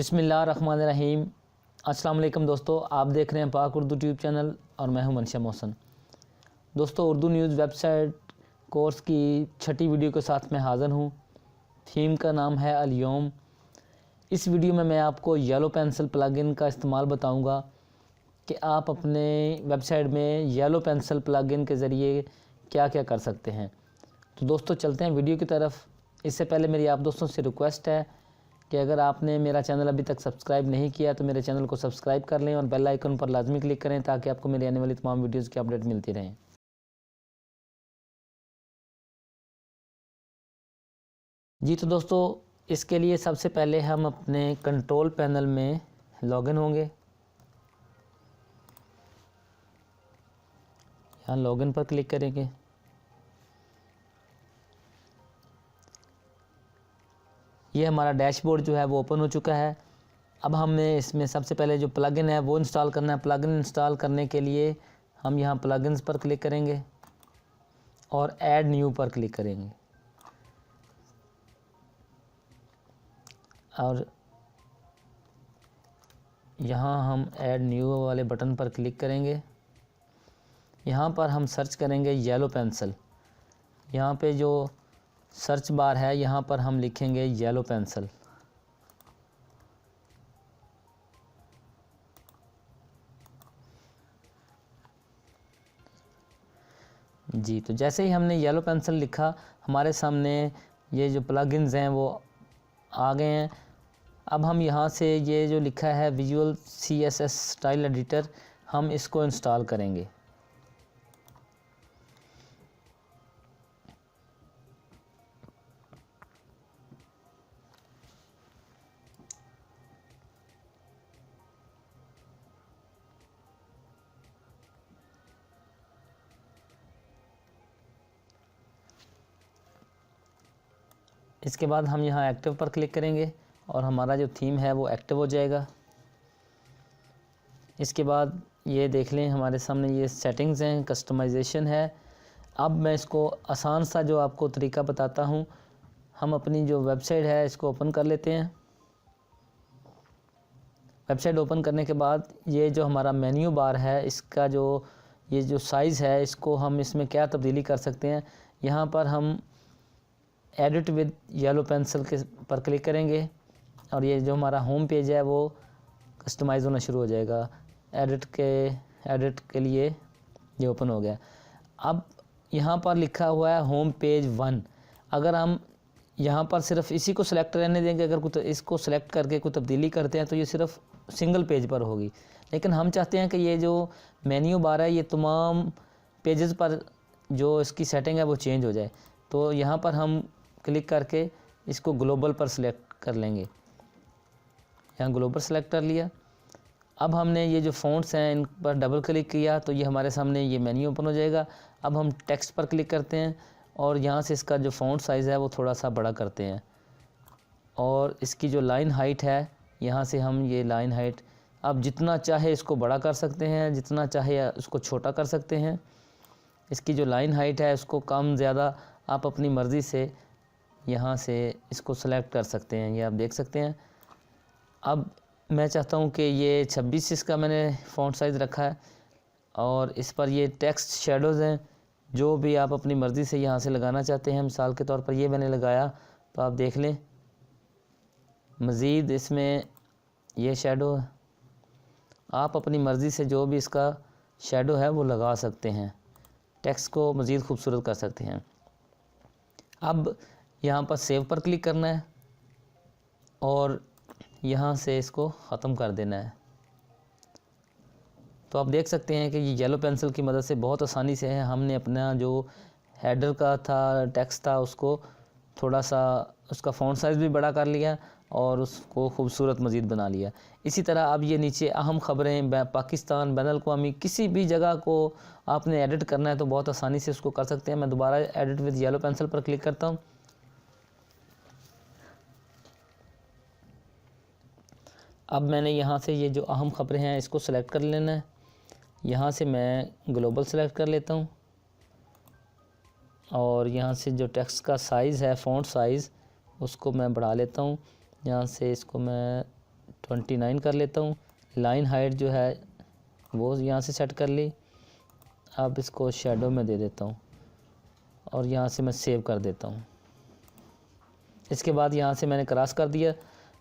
बिस्मिल्लाहिर्रहमानिर्रहीम। अस्सलाम वालेकुम दोस्तों, आप देख रहे हैं पाक उर्दू ट्यूब चैनल और मैं हूं मनशा मोहसन। दोस्तों, उर्दू न्यूज़ वेबसाइट कोर्स की 6ठी वीडियो के साथ मैं हाज़िर हूं। थीम का नाम है अल-यौम। इस वीडियो में मैं आपको येलो पेंसिल प्लगइन का इस्तेमाल बताऊंगा कि आप अपने वेबसाइट में येलो पेंसिल प्लगइन के ज़रिए क्या क्या कर सकते हैं। तो दोस्तों, चलते हैं वीडियो की तरफ। इससे पहले मेरी आप दोस्तों से रिक्वेस्ट है कि अगर आपने मेरा चैनल अभी तक सब्सक्राइब नहीं किया तो मेरे चैनल को सब्सक्राइब कर लें और बेल आइकन पर लाजमी क्लिक करें ताकि आपको मेरी आने वाली तमाम वीडियोज़ की अपडेट मिलती रहें। जी तो दोस्तों, इसके लिए सबसे पहले हम अपने कंट्रोल पैनल में लॉगिन होंगे। यहाँ लॉगिन पर क्लिक करेंगे। ये हमारा डैशबोर्ड जो है वो ओपन हो चुका है। अब हमें इसमें सबसे पहले जो प्लगइन है वो इंस्टॉल करना है। प्लगइन इंस्टॉल करने के लिए हम यहाँ प्लगइन्स पर क्लिक करेंगे और ऐड न्यू पर क्लिक करेंगे और यहाँ हम ऐड न्यू वाले बटन पर क्लिक करेंगे। यहाँ पर हम सर्च करेंगे येलो पेंसिल। यहाँ पे जो सर्च बार है यहाँ पर हम लिखेंगे येलो पेंसिल। जी तो जैसे ही हमने येलो पेंसिल लिखा, हमारे सामने ये जो प्लगइन्स हैं वो आ गए हैं। अब हम यहाँ से ये जो लिखा है विजुअल CSS स्टाइल एडिटर, हम इसको इंस्टॉल करेंगे। इसके बाद हम यहाँ एक्टिव पर क्लिक करेंगे और हमारा जो थीम है वो एक्टिव हो जाएगा। इसके बाद ये देख लें, हमारे सामने ये सेटिंग्स हैं, कस्टमाइजेशन है। अब मैं इसको आसान सा जो आपको तरीका बताता हूँ। हम अपनी जो वेबसाइट है इसको ओपन कर लेते हैं। वेबसाइट ओपन करने के बाद ये जो हमारा मेन्यू बार है, इसका जो ये जो साइज़ है, इसको हम इसमें क्या तब्दीली कर सकते हैं। यहाँ पर हम एडिट विद येलो पेंसिल के पर क्लिक करेंगे और ये जो हमारा होम पेज है वो कस्टमाइज़ होना शुरू हो जाएगा। एडिट के लिए ये ओपन हो गया। अब यहाँ पर लिखा हुआ है होम पेज 1। अगर हम यहाँ पर सिर्फ इसी को सिलेक्ट रहने देंगे, अगर कुछ इसको सिलेक्ट करके कोई तब्दीली करते हैं तो ये सिर्फ सिंगल पेज पर होगी। लेकिन हम चाहते हैं कि ये जो मेन्यू बार है ये तमाम पेजेस पर जो इसकी सेटिंग है वो चेंज हो जाए। तो यहाँ पर हम क्लिक करके इसको ग्लोबल पर सिलेक्ट कर लेंगे। यहाँ ग्लोबल सेलेक्ट कर लिया। अब हमने ये जो फ़ॉन्ट्स हैं इन पर डबल क्लिक किया तो ये हमारे सामने ये मेन्यू ओपन हो जाएगा। अब हम टेक्स्ट पर क्लिक करते हैं और यहाँ से इसका जो फ़ॉन्ट साइज़ है वो थोड़ा सा बड़ा करते हैं और इसकी जो लाइन हाइट है, यहाँ से हम ये लाइन हाइट अब जितना चाहे इसको बड़ा कर सकते हैं, जितना चाहे उसको छोटा कर सकते हैं। इसकी जो लाइन हाइट है उसको कम ज़्यादा आप अपनी मर्ज़ी से यहाँ से इसको सेलेक्ट कर सकते हैं। ये आप देख सकते हैं। अब मैं चाहता हूँ कि ये 26 इसका मैंने फ़ॉन्ट साइज़ रखा है और इस पर ये टेक्स्ट शेडोज़ हैं, जो भी आप अपनी मर्ज़ी से यहाँ से लगाना चाहते हैं। मिसाल के तौर पर ये मैंने लगाया तो आप देख लें। मज़ीद इसमें ये शेडो है, आप अपनी मर्ज़ी से जो भी इसका शेडो है वो लगा सकते हैं, टेक्स्ट को मज़ीद खूबसूरत कर सकते हैं। अब यहाँ पर सेव पर क्लिक करना है और यहाँ से इसको ख़त्म कर देना है। तो आप देख सकते हैं कि ये येलो पेंसिल की मदद से बहुत आसानी से है। हमने अपना जो हेडर का था, टेक्स्ट था, उसको थोड़ा सा उसका फ़ॉन्ट साइज़ भी बड़ा कर लिया और उसको खूबसूरत मज़ीद बना लिया। इसी तरह अब ये नीचे अहम ख़बरें पाकिस्तान, बैनुल-अक़वामी, किसी भी जगह को आपने एडिट करना है तो बहुत आसानी से उसको कर सकते हैं। मैं दोबारा एडिट विद येलो पेंसिल पर क्लिक करता हूँ। अब मैंने यहाँ से ये जो अहम ख़बरें हैं इसको सेलेक्ट कर लेना है। यहाँ से मैं ग्लोबल सेलेक्ट कर लेता हूँ और यहाँ से जो टेक्स्ट का साइज़ है, फ़ॉन्ट साइज़, उसको मैं बढ़ा लेता हूँ। यहाँ से इसको मैं 29 कर लेता हूँ। लाइन हाइट जो है वो यहाँ से सेट कर ली। अब इसको शेडो में दे देता हूँ और यहाँ से मैं सेव कर देता हूँ। इसके बाद यहाँ से मैंने क्रॉस कर दिया।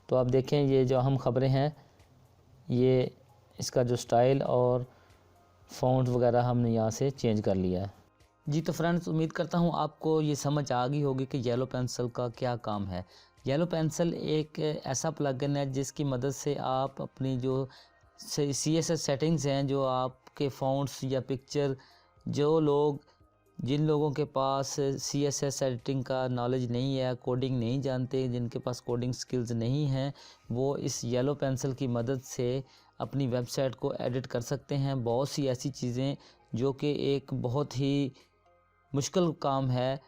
तो आप देखें ये जो अहम ख़बरें हैं, ये इसका जो स्टाइल और फ़ॉन्ट वगैरह हमने यहाँ से चेंज कर लिया है। जी तो फ्रेंड्स, उम्मीद करता हूँ आपको ये समझ आ गई होगी कि येलो पेंसिल का क्या काम है। येलो पेंसिल एक ऐसा प्लगइन है जिसकी मदद से आप अपनी जो CSS सेटिंग्स हैं, जो आपके फ़ॉन्ट्स या पिक्चर, जिन लोगों के पास CSS सेटिंग का नॉलेज नहीं है, कोडिंग नहीं जानते, जिनके पास कोडिंग स्किल्स नहीं हैं, वो इस येलो पेंसिल की मदद से अपनी वेबसाइट को एडिट कर सकते हैं। बहुत सी ऐसी चीज़ें जो कि एक बहुत ही मुश्किल काम है,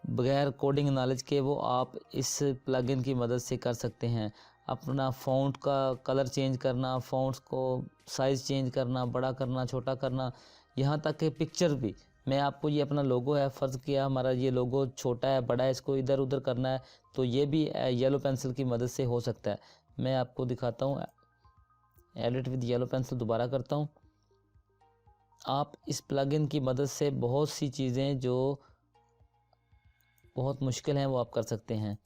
बगैर कोडिंग नॉलेज के, वो आप इस प्लगइन की मदद से कर सकते हैं। अपना फ़ॉन्ट का कलर चेंज करना, फ़ॉन्ट्स को साइज़ चेंज करना, बड़ा करना, छोटा करना, यहाँ तक कि पिक्चर भी। मैं आपको ये अपना लोगो है, फ़र्ज़ किया हमारा ये लोगो छोटा है, बड़ा है, इसको इधर उधर करना है, तो ये भी येलो पेंसिल की मदद से हो सकता है। मैं आपको दिखाता हूँ, एडिट विद येलो पेंसिल दोबारा करता हूँ। आप इस प्लगइन की मदद से बहुत सी चीज़ें जो बहुत मुश्किल हैं वो आप कर सकते हैं।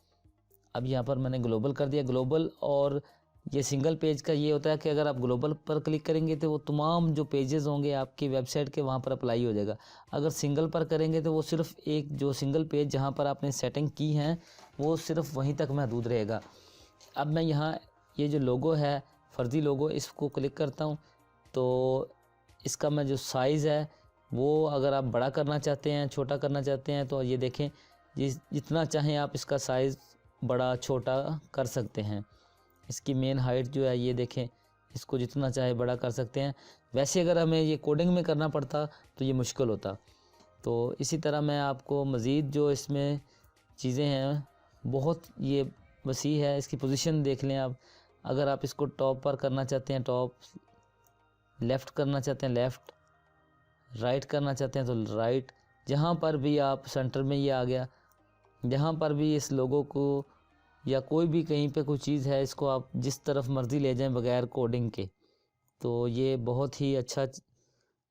अब यहाँ पर मैंने ग्लोबल कर दिया। ग्लोबल और ये सिंगल पेज का ये होता है कि अगर आप ग्लोबल पर क्लिक करेंगे तो वो तमाम जो पेजेस होंगे आपकी वेबसाइट के वहाँ पर अप्लाई हो जाएगा। अगर सिंगल पर करेंगे तो वो सिर्फ एक जो सिंगल पेज जहाँ पर आपने सेटिंग की हैं वो सिर्फ वहीं तक महदूद रहेगा। अब मैं यहाँ ये जो लोगो है, फर्जी लोगो, इसको क्लिक करता हूँ तो इसका मैं जो साइज़ है वो अगर आप बड़ा करना चाहते हैं, छोटा करना चाहते हैं, तो ये देखें जितना चाहें आप इसका साइज़ बड़ा छोटा कर सकते हैं। इसकी मेन हाइट जो है ये देखें, इसको जितना चाहे बड़ा कर सकते हैं। वैसे अगर हमें ये कोडिंग में करना पड़ता तो ये मुश्किल होता। तो इसी तरह मैं आपको मज़ीद जो इसमें चीज़ें हैं बहुत ये वसी है। इसकी पोजीशन देख लें आप। अगर आप इसको टॉप पर करना चाहते हैं टॉप, लेफ़्ट करना चाहते हैं लेफ़्ट, राइट करना चाहते हैं तो राइट, जहाँ पर भी आप सेंटर में ये आ गया, जहाँ पर भी इस लोगों को या कोई भी कहीं पे कोई चीज़ है, इसको आप जिस तरफ मर्ज़ी ले जाएं बगैर कोडिंग के, तो ये बहुत ही अच्छा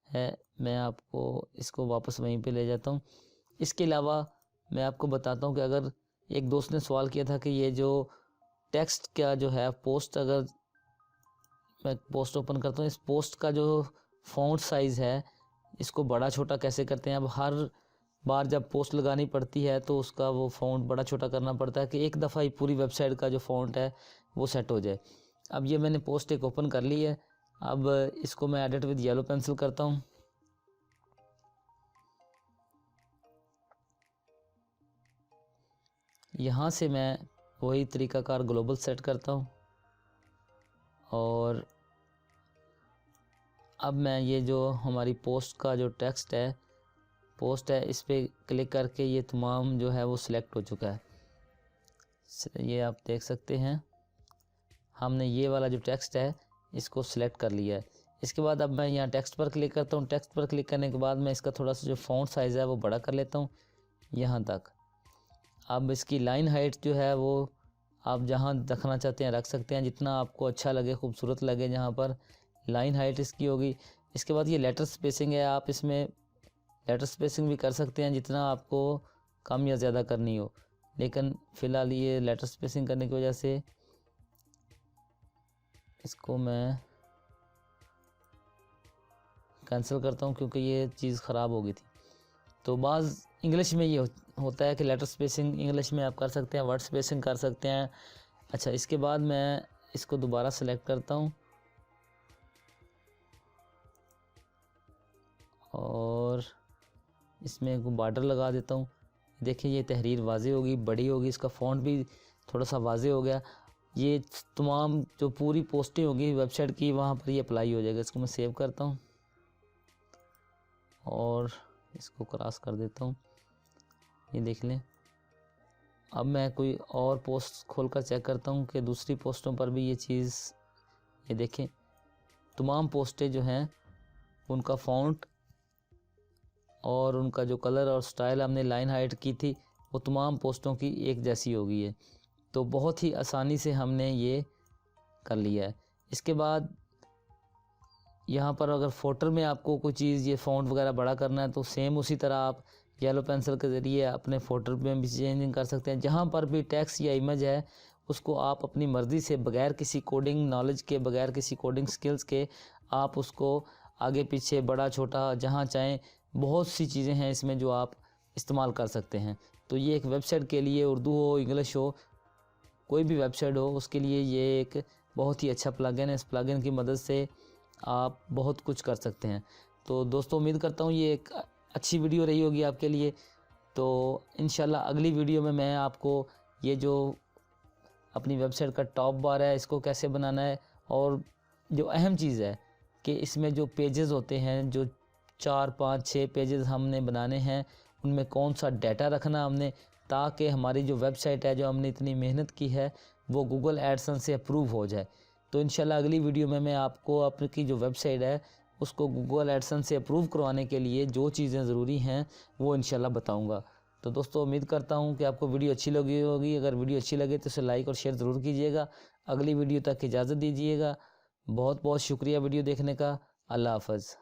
है। मैं आपको इसको वापस वहीं पे ले जाता हूँ। इसके अलावा मैं आपको बताता हूँ कि अगर एक दोस्त ने सवाल किया था कि ये जो टेक्स्ट का जो है पोस्ट, अगर मैं पोस्ट ओपन करता हूँ, इस पोस्ट का जो फ़ॉन्ट साइज़ है इसको बड़ा छोटा कैसे करते हैं। अब हर बार जब पोस्ट लगानी पड़ती है तो उसका वो फ़ॉन्ट बड़ा छोटा करना पड़ता है कि एक दफ़ा ही पूरी वेबसाइट का जो फ़ॉन्ट है वो सेट हो जाए। अब ये मैंने पोस्ट एक ओपन कर ली है। अब इसको मैं एडिट विद येलो पेंसिल करता हूँ। यहाँ से मैं वही तरीकाकार ग्लोबल सेट करता हूँ और अब मैं ये जो हमारी पोस्ट का जो टेक्स्ट है, पोस्ट है, इस पर क्लिक करके ये तमाम जो है वो सिलेक्ट हो चुका है। ये आप देख सकते हैं, हमने ये वाला जो टेक्स्ट है इसको सिलेक्ट कर लिया है। इसके बाद अब मैं यहाँ टेक्स्ट पर क्लिक करता हूँ। टेक्स्ट पर क्लिक करने के बाद मैं इसका थोड़ा सा जो फ़ॉन्ट साइज़ है वो बड़ा कर लेता हूँ यहाँ तक। अब इसकी लाइन हाइट जो है वो आप जहाँ रखना चाहते हैं रख सकते हैं, जितना आपको अच्छा लगे, खूबसूरत लगे, जहाँ पर लाइन हाइट इसकी होगी। इसके बाद ये लेटर स्पेसिंग है, आप इसमें लेटर स्पेसिंग भी कर सकते हैं जितना आपको कम या ज़्यादा करनी हो, लेकिन फ़िलहाल ये लेटर स्पेसिंग करने की वजह से इसको मैं कैंसिल करता हूँ क्योंकि ये चीज़ ख़राब हो गई थी। तो बाज़ इंग्लिश में ये होता है कि लेटर स्पेसिंग इंग्लिश में आप कर सकते हैं, वर्ड स्पेसिंग कर सकते हैं। अच्छा, इसके बाद मैं इसको दोबारा सेलेक्ट करता हूँ और इसमें एक बॉर्डर लगा देता हूँ। देखिए ये तहरीर वाज़े होगी, बड़ी होगी, इसका फ़ॉन्ट भी थोड़ा सा वाज़े हो गया। ये तमाम जो पूरी पोस्टें होगी वेबसाइट की वहाँ पर ये अप्लाई हो जाएगा। इसको मैं सेव करता हूँ और इसको क्रॉस कर देता हूँ। ये देख लें। अब मैं कोई और पोस्ट खोलकर चेक करता हूँ कि दूसरी पोस्टों पर भी ये चीज़, ये देखें तमाम पोस्टें जो हैं उनका फ़ॉन्ट और उनका जो कलर और स्टाइल हमने लाइन हाइट की थी वो तमाम पोस्टों की एक जैसी हो गई है। तो बहुत ही आसानी से हमने ये कर लिया है। इसके बाद यहाँ पर अगर फोल्डर में आपको कोई चीज़ ये फ़ॉन्ट वगैरह बड़ा करना है तो सेम उसी तरह आप येलो पेंसिल के ज़रिए अपने फोल्डर में भी चेंजिंग कर सकते हैं। जहाँ पर भी टेक्स्ट या इमेज है उसको आप अपनी मर्ज़ी से बगैर किसी कोडिंग नॉलेज के, बगैर किसी कोडिंग स्किल्स के आप उसको आगे पीछे बड़ा छोटा जहाँ चाहें, बहुत सी चीज़ें हैं इसमें जो आप इस्तेमाल कर सकते हैं। तो ये एक वेबसाइट के लिए, उर्दू हो, इंग्लिश हो, कोई भी वेबसाइट हो, उसके लिए ये एक बहुत ही अच्छा प्लगइन है। इस प्लगइन की मदद से आप बहुत कुछ कर सकते हैं। तो दोस्तों उम्मीद करता हूँ ये एक अच्छी वीडियो रही होगी आपके लिए। तो इंशाल्लाह अगली वीडियो में मैं आपको ये जो अपनी वेबसाइट का टॉप बार है इसको कैसे बनाना है, और जो अहम चीज़ है कि इसमें जो पेजेस होते हैं, जो 4, 5, 6 पेजेस हमने बनाने हैं, उनमें कौन सा डाटा रखना हमने, ताकि हमारी जो वेबसाइट है जो हमने इतनी मेहनत की है वो गूगल एडसेंस से अप्रूव हो जाए। तो इंशाल्लाह अगली वीडियो में मैं आपको आपकी जो वेबसाइट है उसको गूगल एडसेंस से अप्रूव करवाने के लिए जो चीज़ें ज़रूरी हैं वो इंशाल्लाह बताऊंगा। तो दोस्तों उम्मीद करता हूं कि आपको वीडियो अच्छी लगी होगी। अगर वीडियो अच्छी लगे तो इसे लाइक और शेयर ज़रूर कीजिएगा। अगली वीडियो तक इजाज़त दीजिएगा। बहुत बहुत शुक्रिया वीडियो देखने का। अल्लाह हाफ़िज़।